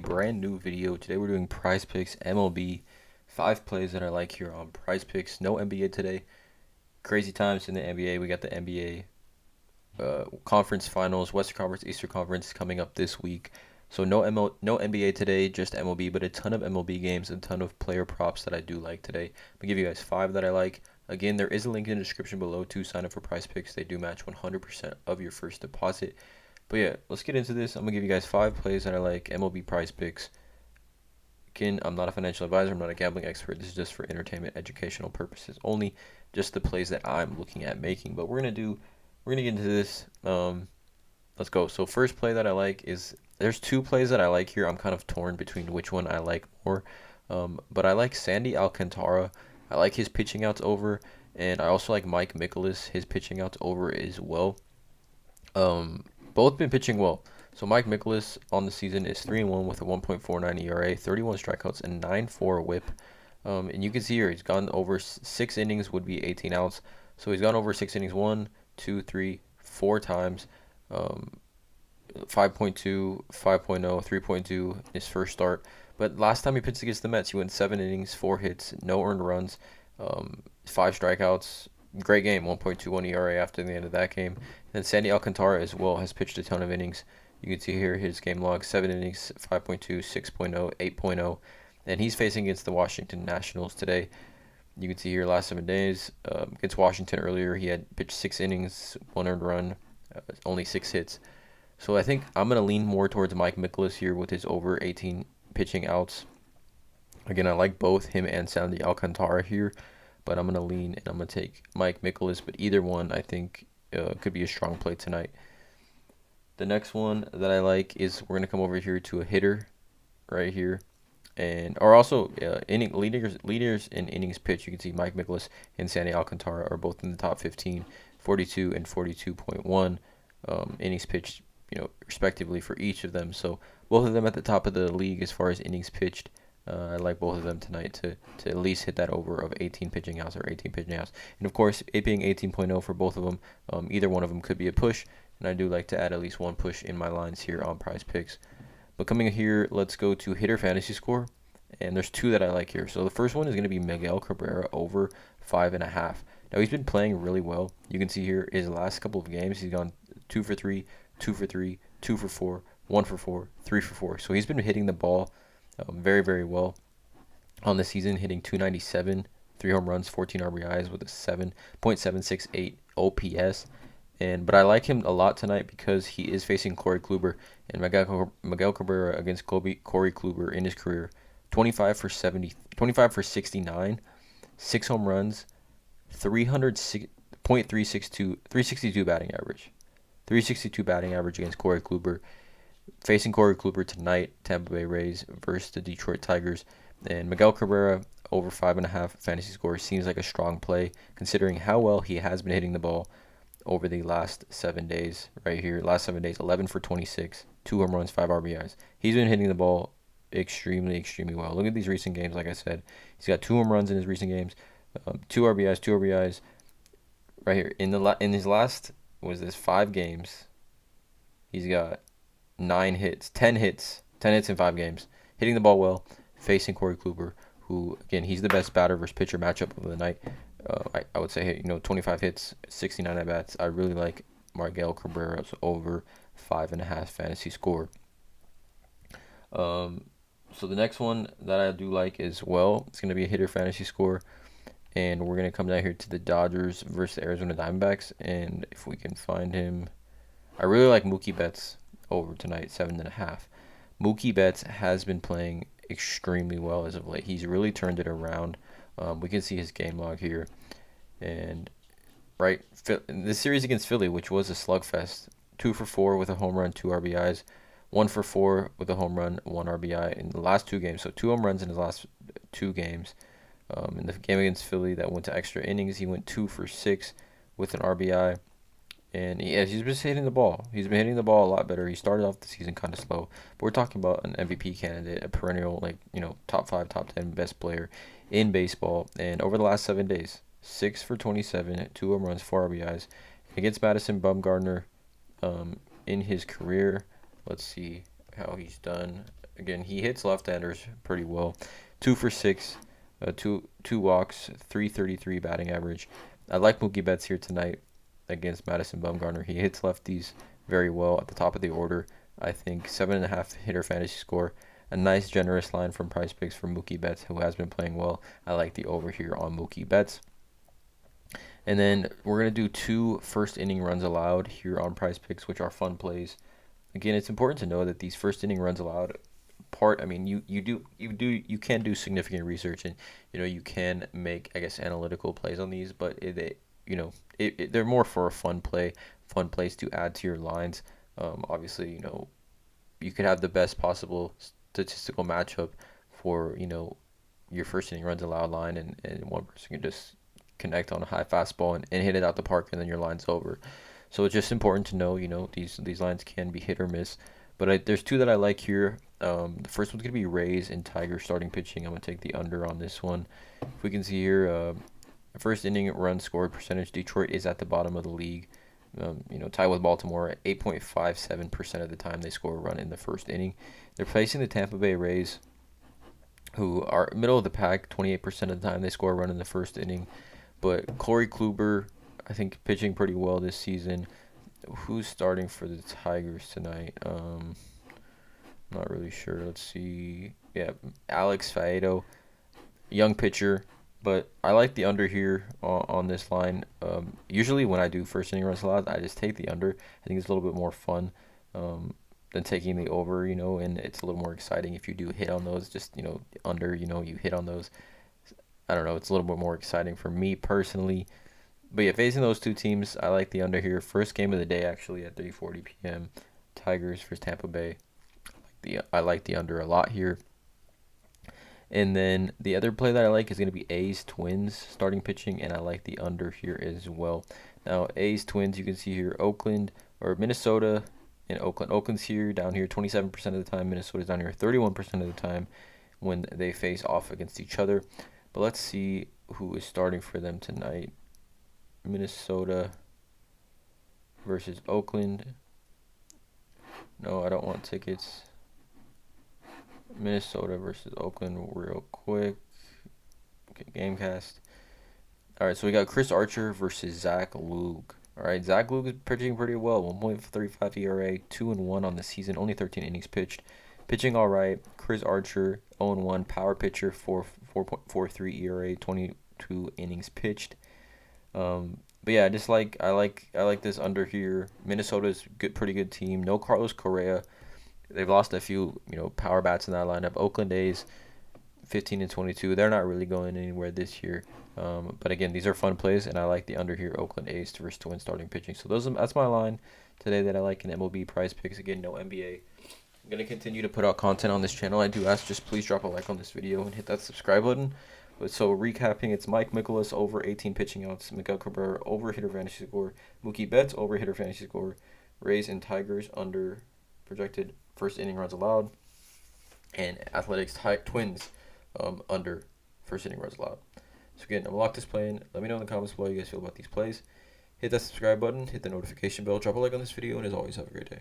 brand new video. Today we're doing PrizePicks MLB. 5 plays that I like here on PrizePicks. No NBA today. Crazy times in the NBA. We got the NBA conference finals, Western Conference, Eastern Conference coming up this week. So no NBA today, just MLB, but a ton of MLB games, a ton of player props that I do like today. I'm going to give you guys 5 that I like. Again, there is a link in the description below to sign up for PrizePicks. They do match 100% of your first deposit. But yeah, let's get into this. I'm going to give you guys 5 plays that I like, MLB PrizePicks. Again, I'm not a financial advisor. I'm not a gambling expert. This is just for entertainment, educational purposes only. Just the plays that I'm looking at making. But we're going to get into this. Let's go. So first play that I like is, there's 2 plays that I like here. I'm kind of torn between which one I like more. But I like Sandy Alcantara. I like his pitching outs over. And I also like Mike Mikolas, his pitching outs over as well. Both been pitching well. So Mike Mikolas on the season is 3-1 with a 1.49 ERA, 31 strikeouts, and 9.4 WHIP. And you can see here he's gone over 6 innings, would be 18 outs. So he's gone over 6 innings 1, 2, 3, 4 times. 5.2, 5.0, 3.2 in his first start. But last time he pitched against the Mets, he went 7 innings, 4 hits, no earned runs, 5 strikeouts. Great game, 1.21 ERA after the end of that game. And Sandy Alcantara as well has pitched a ton of innings. You can see here his game log, 7 innings, 5.2, 6.0, 8.0. And he's facing against the Washington Nationals today. You can see here last 7 days. Against Washington earlier, he had pitched 6 innings, 1 earned run, only 6 hits. So I think I'm going to lean more towards Mike Mikolas here with his over 18 pitching outs. Again, I like both him and Sandy Alcantara here. But I'm going to lean and I'm going to take Mike Mikolas. But either one, I think, could be a strong play tonight. The next one that I like is, we're going to come over here to a hitter right here. Or also inning leaders in innings pitched. You can see Mike Mikolas and Sandy Alcantara are both in the top 15, 42 and 42.1 innings pitched, respectively for each of them. So both of them at the top of the league as far as innings pitched. I like both of them tonight to at least hit that over of 18 pitching outs or 18 pitching outs. And of course, it being 18.0 for both of them, either one of them could be a push. And I do like to add at least one push in my lines here on PrizePicks. But coming here, let's go to hitter fantasy score. And there's 2 that I like here. So the first one is going to be Miguel Cabrera over 5.5. Now he's been playing really well. You can see here his last couple of games, he's gone 2 for 3, 2 for 3, 2 for 4, 1 for 4, 3 for 4. So he's been hitting the ball very, very well on the season, hitting 297, 3 home runs, 14 RBIs with a 7.768 OPS. But I like him a lot tonight because he is facing Corey Kluber, and Miguel Cabrera against Corey Kluber in his career, 25 for 69, 6 home runs, 362 batting average. 362 batting average against Corey Kluber. Facing Corey Kluber tonight, Tampa Bay Rays versus the Detroit Tigers. And Miguel Cabrera over 5.5 fantasy score seems like a strong play, considering how well he has been hitting the ball over the last 7 days. Right here, last 7 days, 11 for 26, 2 home runs, 5 RBIs. He's been hitting the ball extremely, extremely well. Look at these recent games. Like I said, he's got 2 home runs in his recent games, 2 RBIs. Right here in his last 5 games, he's got 9 hits, 10 hits in 5 games, hitting the ball well, facing Corey Kluber, who, again, he's the best batter versus pitcher matchup of the night. I would say, 25 hits, 69 at bats. I really like Miguel Cabrera's over 5.5 fantasy score. So the next one that I do like as well, it's going to be a hitter fantasy score. And we're going to come down here to the Dodgers versus the Arizona Diamondbacks. And if we can find him, I really like Mookie Betts over tonight, 7.5. Mookie Betts has been playing extremely well as of late. He's really turned it around. We can see his game log here. And right, in this series against Philly, which was a slugfest, 2 for 4 with a home run, 2 RBIs, 1 for 4 with a home run, 1 RBI in the last 2 games. So 2 home runs in his last 2 games. In the game against Philly that went to extra innings, he went 2 for 6 with an RBI. And he's been hitting the ball. He's been hitting the ball a lot better. He started off the season kind of slow. But we're talking about an MVP candidate, a perennial, top 5, top 10 best player in baseball. And over the last 7 days, 6 for 27, 2 home runs, 4 RBIs. Against Madison Bumgarner in his career. Let's see how he's done Again, he hits left-handers pretty well. 2 for 6, two walks, 333 batting average. I like Mookie Betts here tonight against Madison Bumgarner. He hits lefties very well at the top of the order. I think 7.5 hitter fantasy score. A nice generous line from PrizePicks for Mookie Betts, who has been playing well. I like the over here on Mookie Betts. And then we're going to do 2 first inning runs allowed here on PrizePicks, which are fun plays. Again, it's important to know that these first inning runs allowed I mean, you can do significant research, and you can make, I guess, analytical plays on these, but they're more for a fun plays to add to your lines. Obviously, you could have the best possible statistical matchup for your first inning runs allowed line, and one person can just connect on a high fastball and hit it out the park, and then your line's over. So it's just important to know, these lines can be hit or miss. But there's 2 that I like here. The first one's going to be Rays and Tigers starting pitching. I'm going to take the under on this one. If we can see here, first inning run scored percentage, Detroit is at the bottom of the league. Tied with Baltimore at 8.57% of the time they score a run in the first inning. They're facing the Tampa Bay Rays, who are middle of the pack. 28% of the time they score a run in the first inning. But Corey Kluber, I think, pitching pretty well this season. Who's starting for the Tigers tonight? Not really sure. Let's see. Yeah, Alex Faedo, young pitcher, but I like the under here on this line. Usually when I do first inning runs allowed, I just take the under. I think it's a little bit more fun than taking the over, and it's a little more exciting if you do hit on those. Just, under, you hit on those. I don't know. It's a little bit more exciting for me personally. But yeah, facing those 2 teams, I like the under here. First game of the day, actually, at 3:40 p.m. Tigers versus Tampa Bay. I like the under a lot here. And then the other play that I like is going to be A's Twins starting pitching, and I like the under here as well. Now, A's Twins, you can see here, Minnesota and Oakland. Oakland's here, down here 27% of the time. Minnesota's down here 31% of the time when they face off against each other. But let's see who is starting for them tonight. Minnesota versus Oakland. No, I don't want tickets. Minnesota versus Oakland real quick. Okay, Gamecast. All right, so we got Chris Archer versus Zach Logue. All right, Zach Logue is pitching pretty well. 1.35 ERA, 2-1 on the season, only 13 innings pitched. Pitching all right. Chris Archer, 0-1, power pitcher, 4.43 ERA, 22 innings pitched. But yeah, I like this under here. Minnesota's pretty good team. No Carlos Correa. They've lost a few, power bats in that lineup. Oakland A's, 15-22. They're not really going anywhere this year. But again, these are fun plays, and I like the under here. Oakland A's versus Twins starting pitching. So that's my line today that I like in MLB PrizePicks. Again, no NBA. I'm gonna continue to put out content on this channel. I do ask, just please drop a like on this video and hit that subscribe button. But so recapping, it's Mike Mikolas over 18 pitching outs, Miguel Cabrera over hitter fantasy score, Mookie Betts over hitter fantasy score, Rays and Tigers under projected first inning runs allowed, and Athletics Twins under first inning runs allowed. So again, I'm gonna lock this play in. Let me know in the comments below how you guys feel about these plays. Hit that subscribe button, hit the notification bell, drop a like on this video, and as always, have a great day.